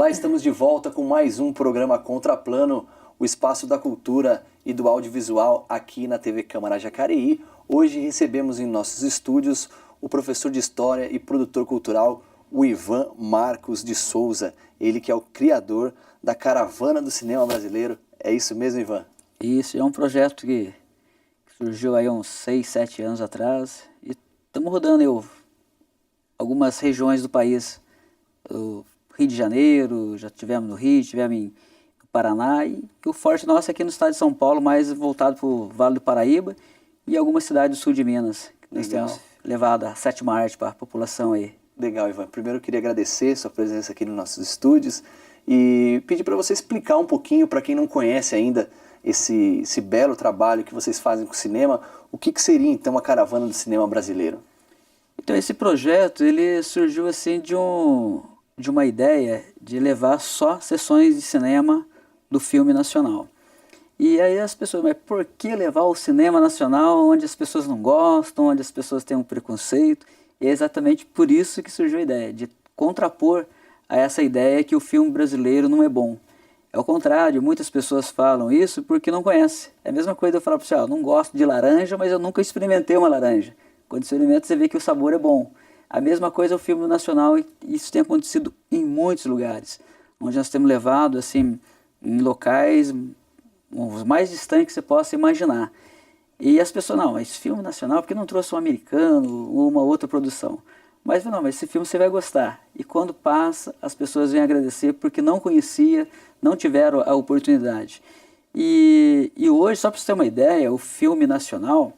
Olá, estamos de volta com mais um programa Contraplano, o espaço da cultura e do audiovisual aqui na TV Câmara Jacareí. Hoje recebemos em nossos estúdios o professor de História e produtor cultural, o Ivan Marcos de Souza, ele que é o criador da Caravana do Cinema Brasileiro. É isso mesmo, Ivan? Isso, é um projeto que surgiu aí uns 6, 7 anos atrás e estamos rodando aí algumas regiões do país. O Rio de Janeiro, já tivemos no Rio, tivemos no Paraná e o forte nosso é aqui no estado de São Paulo, mais voltado para o Vale do Paraíba e algumas cidades do sul de Minas. Que nós temos levado a sétima arte para a população aí. Legal, Ivan. Primeiro eu queria agradecer sua presença aqui nos nossos estúdios e pedir para você explicar um pouquinho, para quem não conhece ainda esse belo trabalho que vocês fazem com o cinema, o que seria então a Caravana do Cinema Brasileiro? Então esse projeto ele surgiu assim de uma ideia de levar só sessões de cinema do filme nacional. E aí as pessoas, mas por que levar o cinema nacional onde as pessoas não gostam, onde as pessoas têm um preconceito? E é exatamente por isso que surgiu a ideia, de contrapor a essa ideia que o filme brasileiro não é bom. É o contrário, muitas pessoas falam isso porque não conhecem. É a mesma coisa eu falar para você, não gosto de laranja, mas eu nunca experimentei uma laranja. Quando experimenta, você vê que o sabor é bom. A mesma coisa é o filme nacional e isso tem acontecido em muitos lugares, onde nós temos levado assim, em locais os mais distantes que você possa imaginar. E as pessoas, não, mas filme nacional, por que não trouxe um americano ou uma outra produção? Mas não, mas esse filme você vai gostar. E quando passa, as pessoas vêm agradecer porque não conhecia, não tiveram a oportunidade. E hoje, só para você ter uma ideia, o filme nacional,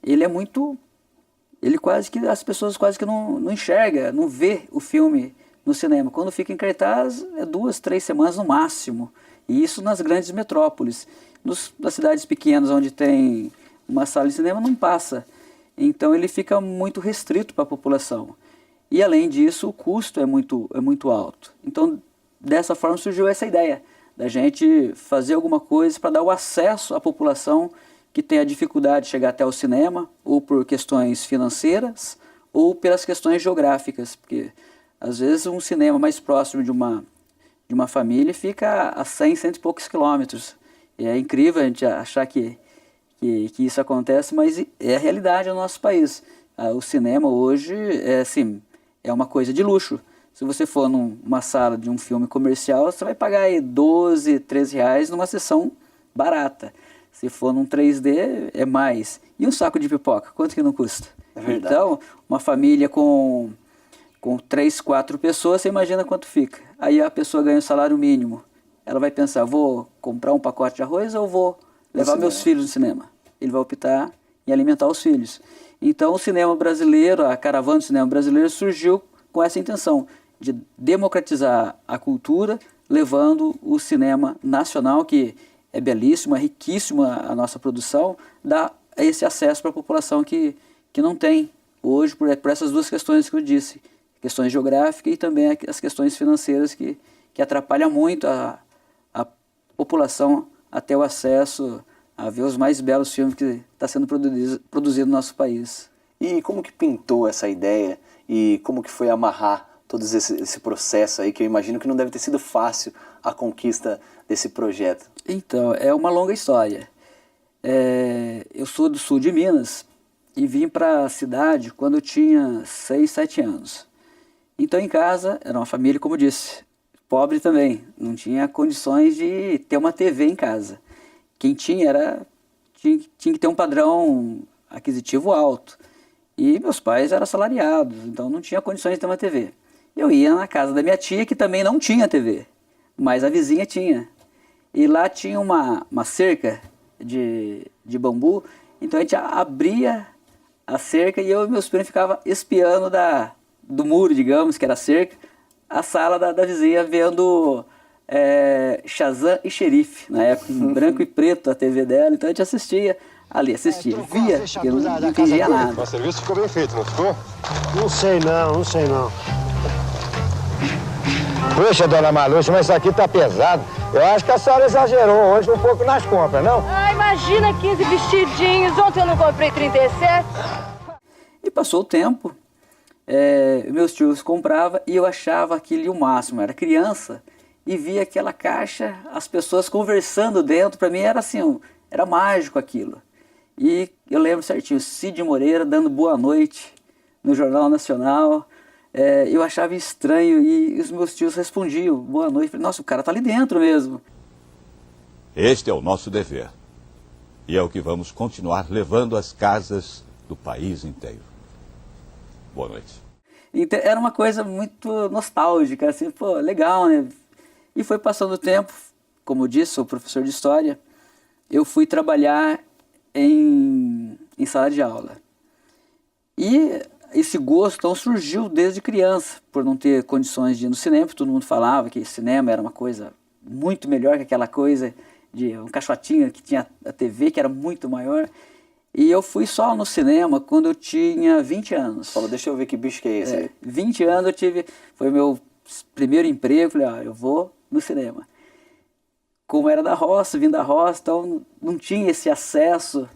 ele quase que, as pessoas quase que não enxergam, não vê o filme no cinema. Quando fica em cartaz, é 2, 3 semanas no máximo. E isso nas grandes metrópoles. Nas cidades pequenas, onde tem uma sala de cinema, não passa. Então ele fica muito restrito para a população. E além disso, o custo é muito alto. Então, dessa forma surgiu essa ideia da gente fazer alguma coisa para dar o acesso à população que tem a dificuldade de chegar até o cinema, ou por questões financeiras, ou pelas questões geográficas, porque às vezes um cinema mais próximo de uma família fica a 100, 100 e poucos quilômetros. E é incrível a gente achar que isso acontece, mas é a realidade no nosso país. O cinema hoje é uma coisa de luxo. Se você for numa sala de um filme comercial, você vai pagar aí 12, 13 reais numa sessão barata. Se for num 3D, é mais. E um saco de pipoca, quanto que não custa? É verdade. Então, uma família com 3, 4 pessoas, você imagina quanto fica. Aí a pessoa ganha o salário mínimo. Ela vai pensar, vou comprar um pacote de arroz ou vou levar meus filhos no cinema? Ele vai optar em alimentar os filhos. Então o cinema brasileiro, a Caravana do Cinema Brasileiro surgiu com essa intenção de democratizar a cultura, levando o cinema nacional, que é belíssimo, é riquíssimo a nossa produção, dá esse acesso para a população que não tem hoje, por essas duas questões que eu disse, questões geográficas e também as questões financeiras que atrapalham muito a população a ter o acesso a ver os mais belos filmes que está sendo produzido no nosso país. E como que pintou essa ideia e como que foi amarrar todo esse processo aí, que eu imagino que não deve ter sido fácil a conquista desse projeto? Então, é uma longa história. Eu sou do sul de Minas e vim para a cidade quando eu tinha 6, 7 anos. Então em casa, era uma família, como eu disse, pobre também, não tinha condições de ter uma TV em casa. Quem tinha que ter um padrão aquisitivo alto. E meus pais eram assalariados, então não tinha condições de ter uma TV. Eu ia na casa da minha tia, que também não tinha TV, mas a vizinha tinha. E lá tinha uma cerca de bambu, então a gente abria a cerca e eu e meus primos ficavam espiando do muro, digamos, que era a cerca, a sala da vizinha, vendo Shazam e Xerife, na época, em branco e preto a TV dela, então a gente assistia ali, via, porque eu não entendia nada. O serviço ficou bem feito, não ficou? Não sei não. Puxa, dona Maluxa, mas isso aqui tá pesado. Eu acho que a senhora exagerou hoje um pouco nas compras, não? Ah, imagina 15 vestidinhos, ontem eu não comprei 37. E passou o tempo, meus tios compravam e eu achava aquilo o máximo, era criança. e via aquela caixa, as pessoas conversando dentro. Para mim era assim, era mágico aquilo. E eu lembro certinho, Cid Moreira dando boa noite no Jornal Nacional. Eu achava estranho e os meus tios respondiam, boa noite. Falei, nossa, o cara tá ali dentro mesmo. Este é o nosso dever. E é o que vamos continuar levando às casas do país inteiro. Boa noite. Então, era uma coisa muito nostálgica, assim, pô, legal, né? E foi passando o tempo, como eu disse, sou professor de História, eu fui trabalhar em sala de aula. E esse gosto então, surgiu desde criança, por não ter condições de ir no cinema, todo mundo falava que cinema era uma coisa muito melhor que aquela coisa de um caixotinho que tinha a TV, que era muito maior. E eu fui só no cinema quando eu tinha 20 anos. Falou, deixa eu ver que bicho que é esse aí. 20 anos eu tive, foi o meu primeiro emprego, falei, eu vou no cinema. Como era da roça, vim da roça, então não tinha esse acesso,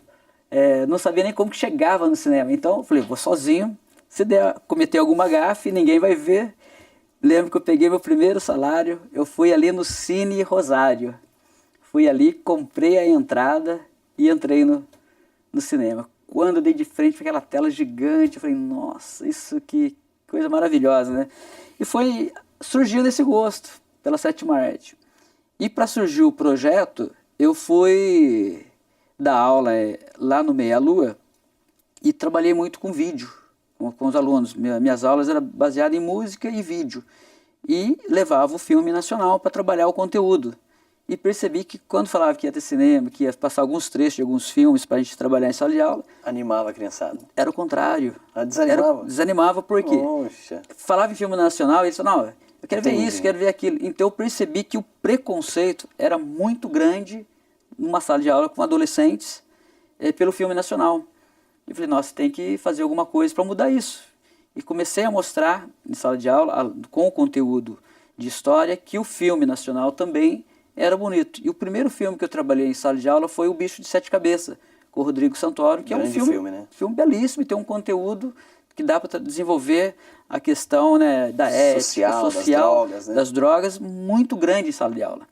não sabia nem como que chegava no cinema. Então eu falei, vou sozinho, se der, cometer alguma gafe, ninguém vai ver. Lembro que eu peguei meu primeiro salário, eu fui ali no Cine Rosário. Fui ali, comprei a entrada e entrei no cinema. Quando eu dei de frente para aquela tela gigante, eu falei, nossa, isso que coisa maravilhosa, né? E surgiu esse gosto pela sétima arte. E para surgir o projeto, eu fui dar aula lá no Meia Lua e trabalhei muito com vídeo, com os alunos. Minhas aulas eram baseadas em música e vídeo. E levava o filme nacional para trabalhar o conteúdo. E percebi que quando falava que ia ter cinema, que ia passar alguns trechos de alguns filmes para a gente trabalhar em sala de aula... Animava a criançada? Era o contrário. Desanimava? Desanimava por quê? Poxa. Falava em filme nacional e eles falavam, não, eu quero ver isso, quero ver aquilo. Então eu percebi que o preconceito era muito grande numa sala de aula com adolescentes pelo filme nacional. Eu falei, nossa, tem que fazer alguma coisa para mudar isso. E comecei a mostrar em sala de aula, com o conteúdo de história, que o filme nacional também era bonito. E o primeiro filme que eu trabalhei em sala de aula foi O Bicho de Sete Cabeças, com o Rodrigo Santoro, que grande é um filme, né? filme belíssimo e tem um conteúdo que dá para desenvolver a questão, né, da ética, social, das drogas, muito grande em sala de aula.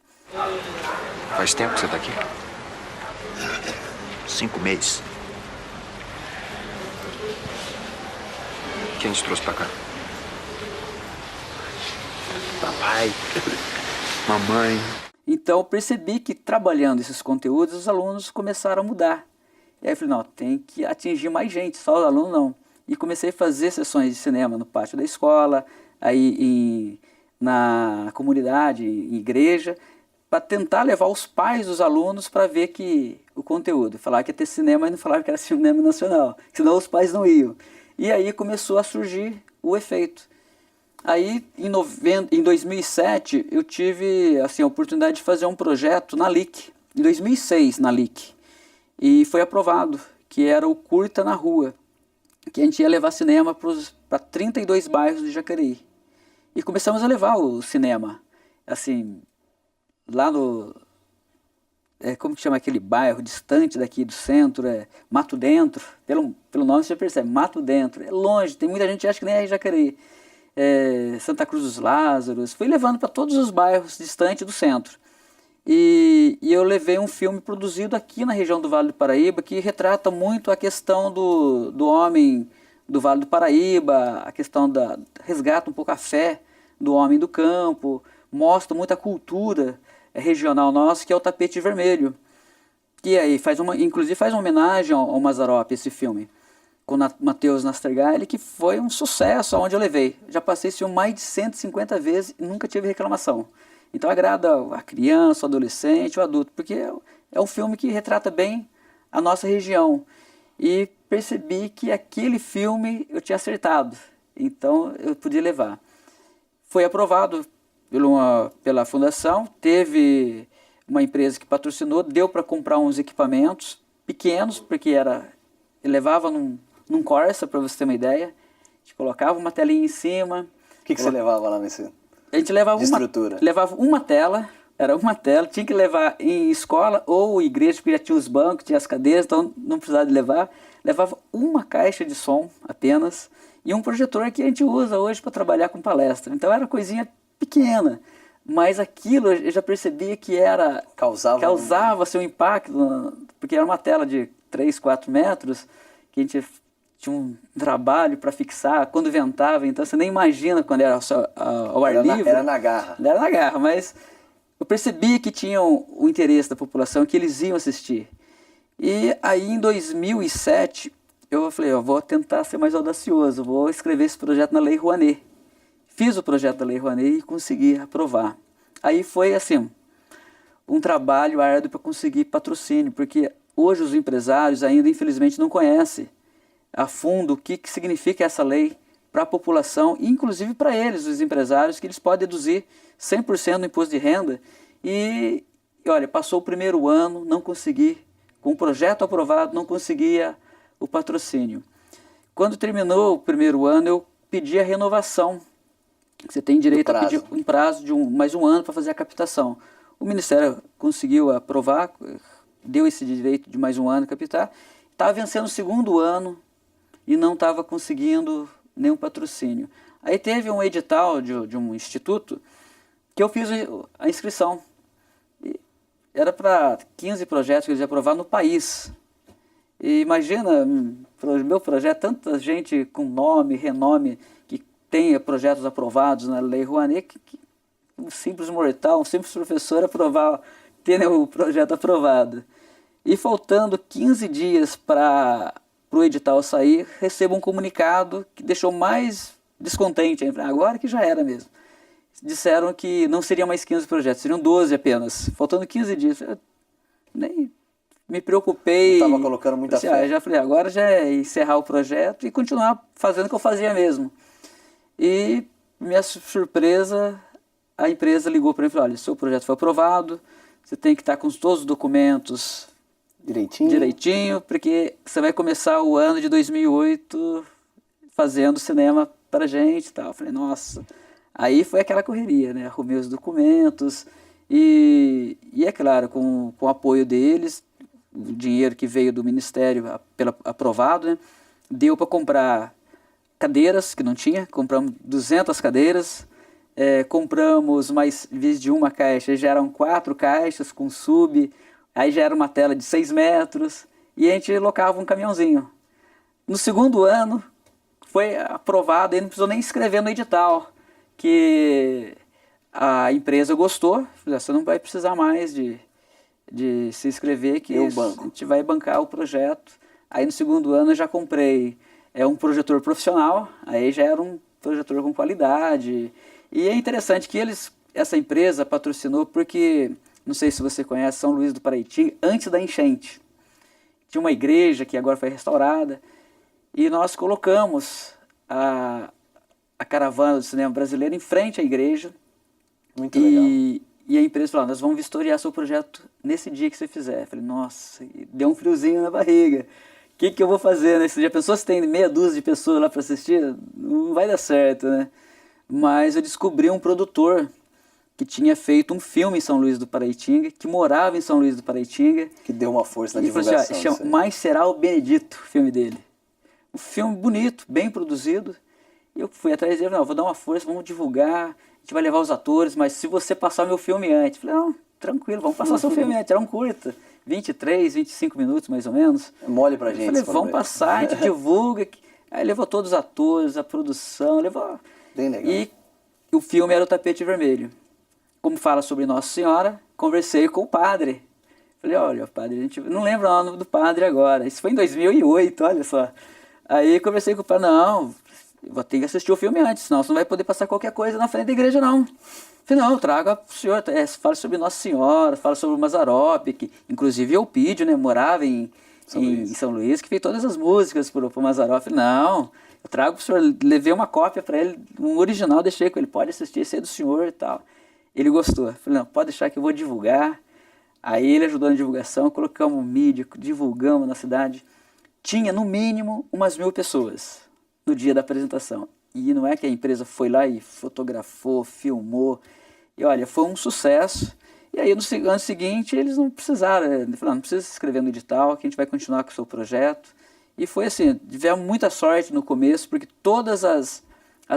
Faz tempo que você está aqui? 5 meses. Quem te trouxe para cá? Papai, mamãe. Então eu percebi que trabalhando esses conteúdos, os alunos começaram a mudar. E aí eu falei, não, tem que atingir mais gente, só os alunos não. E comecei a fazer sessões de cinema no pátio da escola, aí na comunidade, em igreja, para tentar levar os pais dos alunos para ver que o conteúdo. Falar que ia ter cinema, mas não falava que era cinema nacional, senão os pais não iam. E aí começou a surgir o efeito. Aí, em 2007, eu tive assim, a oportunidade de fazer um projeto na LIC, em 2006 na LIC, e foi aprovado, que era o Curta na Rua, que a gente ia levar cinema para 32 bairros de Jacareí. E começamos a levar o cinema, assim, lá no... como que chama aquele bairro distante daqui do centro? Mato Dentro, pelo nome você já percebe, Mato Dentro, é longe, tem muita gente que acha que nem é Jacareí. Santa Cruz dos Lázaros, fui levando para todos os bairros distantes do centro. E eu levei um filme produzido aqui na região do Vale do Paraíba, que retrata muito a questão do homem do Vale do Paraíba, a questão resgata um pouco a fé do homem do campo, mostra muito a cultura regional nossa, que é o Tapete Vermelho. E aí, inclusive faz uma homenagem ao Mazzaropi, esse filme, com Matheus Nastergaile, que foi um sucesso aonde eu levei. Já passei esse filme mais de 150 vezes e nunca tive reclamação. Então agrada a criança, o adolescente, o adulto, porque é um filme que retrata bem a nossa região. E percebi que aquele filme eu tinha acertado, então eu podia levar. Foi aprovado pela fundação, teve uma empresa que patrocinou, deu para comprar uns equipamentos pequenos, porque levava num Corsa, para você ter uma ideia. A gente colocava uma telinha em cima. O que você levava lá nesse? A gente levava levava uma tela, era uma tela, tinha que levar em escola ou igreja, porque já tinha os bancos, tinha as cadeiras, então não precisava de levar. Levava uma caixa de som apenas e um projetor que a gente usa hoje para trabalhar com palestra. Então era coisinha pequena. Mas aquilo eu já percebia que era causava seu impacto, porque era uma tela de 3, 4 metros, que a gente tinha um trabalho para fixar, quando ventava, então você nem imagina quando era ao ar livre. Era na garra. Era na garra, mas eu percebi que tinham o interesse da população, que eles iam assistir. E aí em 2007, eu falei, eu vou tentar ser mais audacioso, vou escrever esse projeto na Lei Rouanet. Fiz o projeto da Lei Rouanet e consegui aprovar. Aí foi assim, um trabalho árduo para conseguir patrocínio, porque hoje os empresários ainda infelizmente não conhecem a fundo o que significa essa lei para a população, inclusive para eles, os empresários, que eles podem deduzir 100% do imposto de renda. E olha, passou o primeiro ano, não consegui, com o projeto aprovado, não conseguia o patrocínio. Quando terminou o primeiro ano, eu pedi a renovação. Você tem direito a pedir um prazo de mais um ano para fazer a captação. O Ministério conseguiu aprovar, deu esse direito de mais um ano captar. Estava vencendo o segundo ano e não estava conseguindo nenhum patrocínio. Aí teve um edital de um instituto que eu fiz a inscrição. E era para 15 projetos que eles iam aprovar no país. E imagina, meu projeto, tanta gente com nome, renome, que tenha projetos aprovados na Lei Rouanet, que um simples mortal, um simples professor ter o projeto aprovado. E faltando 15 dias para o edital sair, recebo um comunicado que deixou mais descontente. Agora que já era mesmo. Disseram que não seriam mais 15 projetos, seriam 12 apenas. Faltando 15 dias. Eu nem me preocupei. Estava colocando muita fé. Já falei, agora já é encerrar o projeto e continuar fazendo o que eu fazia mesmo. E, minha surpresa, a empresa ligou para mim e falou, olha, seu projeto foi aprovado, você tem que estar com todos os documentos direitinho, porque você vai começar o ano de 2008 fazendo cinema para gente e tal. Eu falei, nossa. Aí foi aquela correria, né? Arrumei os documentos e é claro, com o apoio deles, o dinheiro que veio do Ministério aprovado, né? Deu para comprar cadeiras, que não tinha, compramos 200 cadeiras, compramos mais, em vez de uma caixa, já eram 4 caixas com sub, aí já era uma tela de 6 metros, e a gente locava um caminhãozinho. No segundo ano, foi aprovado, e não precisou nem escrever no edital, que a empresa gostou, você não vai precisar mais de se inscrever, que a gente vai bancar o projeto. Aí no segundo ano eu já comprei um projetor profissional, aí já era um projetor com qualidade. E é interessante que essa empresa patrocinou porque, não sei se você conhece, São Luís do Paraitinga, antes da enchente. Tinha uma igreja que agora foi restaurada, e nós colocamos a caravana do cinema brasileiro em frente à igreja. Muito legal. E a empresa falou, nós vamos vistoriar seu projeto nesse dia que você fizer. Eu falei, nossa, deu um friozinho na barriga. O que eu vou fazer nesse dia? Pessoas se tem meia dúzia de pessoas lá para assistir, não vai dar certo, né? Mas eu descobri um produtor que tinha feito um filme em São Luís do Paraitinga, que morava em São Luís do Paraitinga. Que deu uma força na divulgação. Falou assim, chama Mais Será o Benedito, o filme dele. Um filme bonito, bem produzido. E eu fui atrás dele, não, vou dar uma força, vamos divulgar, a gente vai levar os atores, mas se você passar meu filme antes. Eu falei, não, tranquilo, vamos passar seu filme antes, era um curta, 23, 25 minutos mais ou menos. Mole pra gente. Eu falei, vamos passar, a gente divulga. Aí levou todos os atores, a produção, levou... Bem legal. E o filme era O Tapete Vermelho. Como fala sobre Nossa Senhora, conversei com o padre. Falei, olha, padre, a gente não lembra o nome do padre agora. Isso foi em 2008, olha só. Aí conversei com o padre, não, vou ter que assistir o filme antes, senão você não vai poder passar qualquer coisa na frente da igreja, não. Falei, não, traga pro senhor, fala sobre Nossa Senhora, fala sobre o Mazzaropi, que inclusive Eupídio, né, morava em São Luís, que fez todas as músicas pro Mazzaropi. Falei, não, eu trago pro senhor, levei uma cópia para ele, um original, deixei com ele, pode assistir, esse é do senhor e tal. Ele gostou. Falei, não, pode deixar que eu vou divulgar. Aí ele ajudou na divulgação, colocamos mídia, divulgamos na cidade. Tinha, no mínimo, umas 1000 pessoas no dia da apresentação. E não é que a empresa foi lá e fotografou, filmou. E olha, foi um sucesso. E aí no ano seguinte eles não precisaram. Ele falou, não precisa se inscrever no edital, que a gente vai continuar com o seu projeto. E foi assim, tivemos muita sorte no começo, porque todas as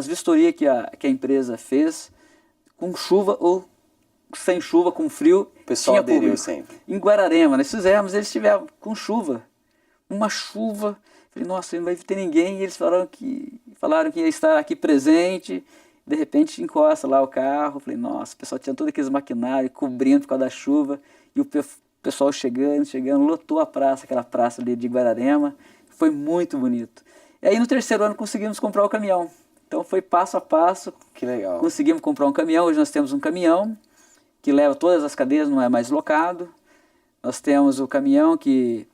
vistorias que a empresa fez, com chuva ou sem chuva, com frio, O pessoal tinha aderiu público. sempre. Em Guararema, nós fizemos, eles estiveram com chuva, uma chuva. Falei, nossa, não vai ter ninguém. E eles falaram que ia estar aqui presente. De repente encosta lá o carro. Falei, nossa, o pessoal tinha todo aqueles maquinários cobrindo por causa da chuva. E o pessoal chegando, lotou a praça, aquela praça ali de Guararema. Foi muito bonito. E aí no terceiro ano conseguimos comprar o caminhão. Então foi passo a passo. Que legal. Conseguimos comprar um caminhão. Hoje nós temos um caminhão que leva todas as cadeiras, não é mais locado. Nós temos o caminhão que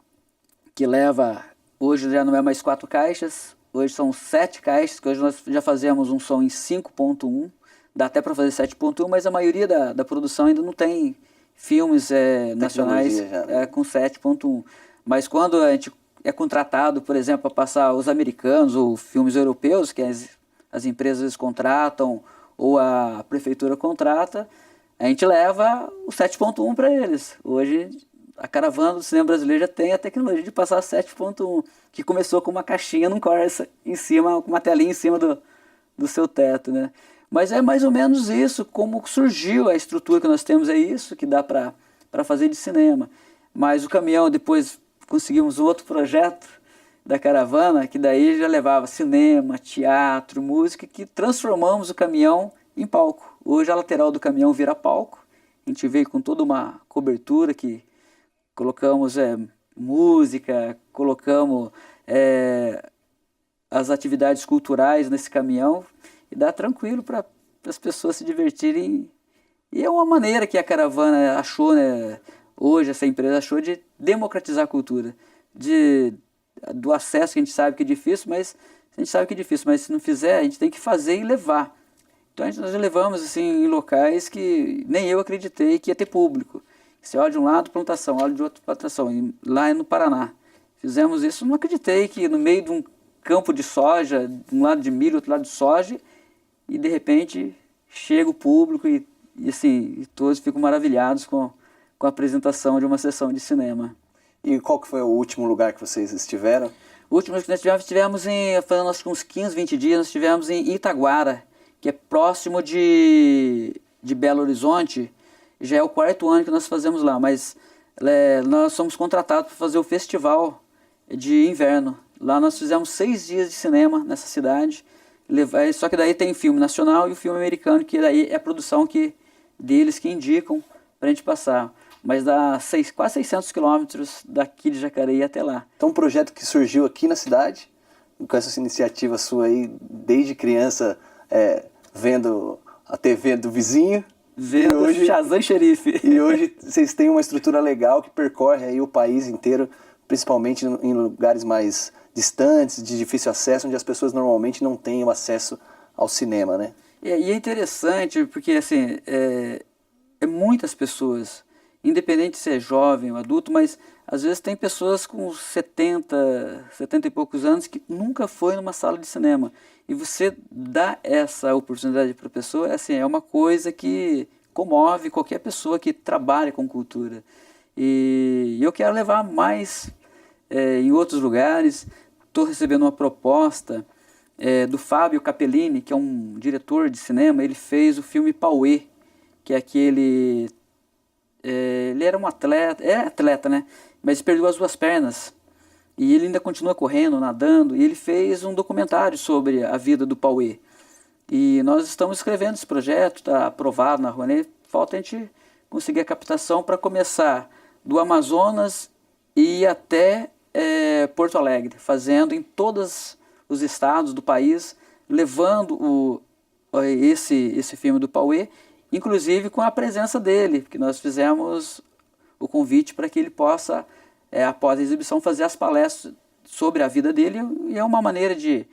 leva, hoje já não é mais 4 caixas, hoje são 7 caixas, que hoje nós já fazemos um som em 5.1, dá até para fazer 7.1, mas a maioria da produção ainda não tem filmes nacionais já, né? com 7.1. Mas quando a gente é contratado, por exemplo, para passar os americanos ou filmes europeus, que as empresas contratam ou a prefeitura contrata, a gente leva o 7.1 para eles. Hoje a caravana do cinema brasileiro já tem a tecnologia de passar 7.1, que começou com uma caixinha num Corsa em cima, com uma telinha em cima do seu teto, né? Mas é mais ou menos isso, como surgiu a estrutura que nós temos, é isso que dá para fazer de cinema. Mas o caminhão, depois conseguimos outro projeto da caravana, que daí já levava cinema, teatro, música, que transformamos o caminhão em palco. Hoje a lateral do caminhão vira palco, a gente veio com toda uma cobertura que colocamos música, colocamos as atividades culturais nesse caminhão e dá tranquilo para as pessoas se divertirem. E é uma maneira que a caravana achou, né, hoje essa empresa achou de democratizar a cultura, do acesso que a gente sabe que é difícil, mas se não fizer, a gente tem que fazer e levar. Então nós levamos assim, em locais que nem eu acreditei que ia ter público. Você olha de um lado, plantação, olha de outro, plantação. E lá é no Paraná. Fizemos isso, não acreditei que no meio de um campo de soja, de um lado de milho, outro lado de soja, e de repente chega o público e todos ficam maravilhados com a apresentação de uma sessão de cinema. E qual que foi o último lugar que vocês estiveram? O último que nós tivemos fazendo uns 15, 20 dias, nós estivemos em Itaguara, que é próximo de Belo Horizonte. Já é o 4º ano que nós fazemos lá, mas nós somos contratados para fazer o festival de inverno. Lá nós fizemos 6 dias de cinema nessa cidade, só que daí tem filme nacional e o filme americano, que daí é a produção deles que indicam para a gente passar. Mas dá quase 600 quilômetros daqui de Jacareí até lá. Então um projeto que surgiu aqui na cidade, com essa iniciativa sua aí, desde criança, vendo a TV do vizinho. Vendo hoje, Shazam e Xerife. E hoje vocês têm uma estrutura legal que percorre aí o país inteiro, principalmente em lugares mais distantes, de difícil acesso, onde as pessoas normalmente não têm o acesso ao cinema, né? E é interessante porque assim, muitas pessoas, independente se é jovem ou adulto, mas às vezes tem pessoas com 70 e poucos anos que nunca foi numa sala de cinema. E você dá essa oportunidade para a pessoa, é uma coisa que comove qualquer pessoa que trabalha com cultura. E eu quero levar mais em outros lugares. Estou recebendo uma proposta do Fábio Capellini, que é um diretor de cinema. Ele fez o filme Pauê, que é aquele... ele era um atleta, né? Mas perdeu as 2 pernas. E ele ainda continua correndo, nadando, e ele fez um documentário sobre a vida do Pauê. E nós estamos escrevendo esse projeto, está aprovado na Rouanet, falta a gente conseguir a captação para começar do Amazonas e ir até Porto Alegre, fazendo em todos os estados do país, levando esse filme do Pauê, inclusive com a presença dele, porque nós fizemos o convite para que ele possa, após a exibição, fazer as palestras sobre a vida dele, e é uma maneira de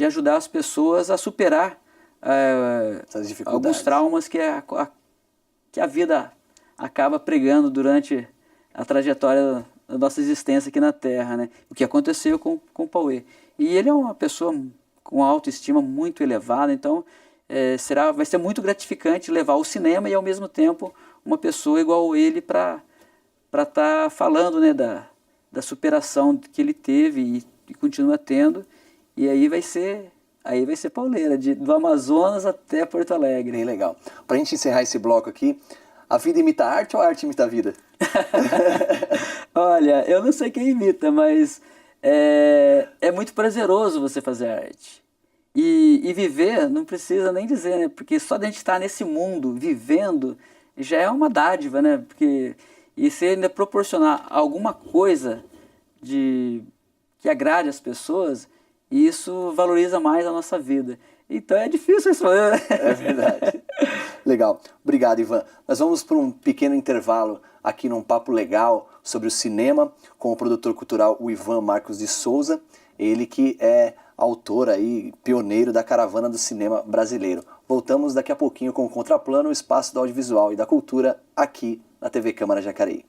ajudar as pessoas a superar alguns traumas que a vida acaba pregando durante a trajetória da nossa existência aqui na Terra, né? O que aconteceu com o Pauê. E ele é uma pessoa com autoestima muito elevada, então vai ser muito gratificante levar o cinema e ao mesmo tempo uma pessoa igual ele para estar falando, né, da superação que ele teve e continua tendo. E aí vai ser pauleira, do Amazonas até Porto Alegre. Bem legal. Para a gente encerrar esse bloco aqui, A vida imita a arte ou a arte imita a vida? Olha, eu não sei quem imita, mas é muito prazeroso você fazer arte. E viver, não precisa nem dizer, né? Porque só de a gente estar nesse mundo, vivendo, já é uma dádiva, né? Porque, e se ainda proporcionar alguma coisa que agrade as pessoas, isso valoriza mais a nossa vida. Então é difícil responder, né? É verdade. Legal. Obrigado, Ivan. Nós vamos para um pequeno intervalo aqui num papo legal sobre o cinema com o produtor cultural o Ivan Marcos de Souza, ele que é autor aí, pioneiro da caravana do cinema brasileiro. Voltamos daqui a pouquinho com o Contraplano, o espaço do audiovisual e da cultura aqui na TV Câmara Jacareí.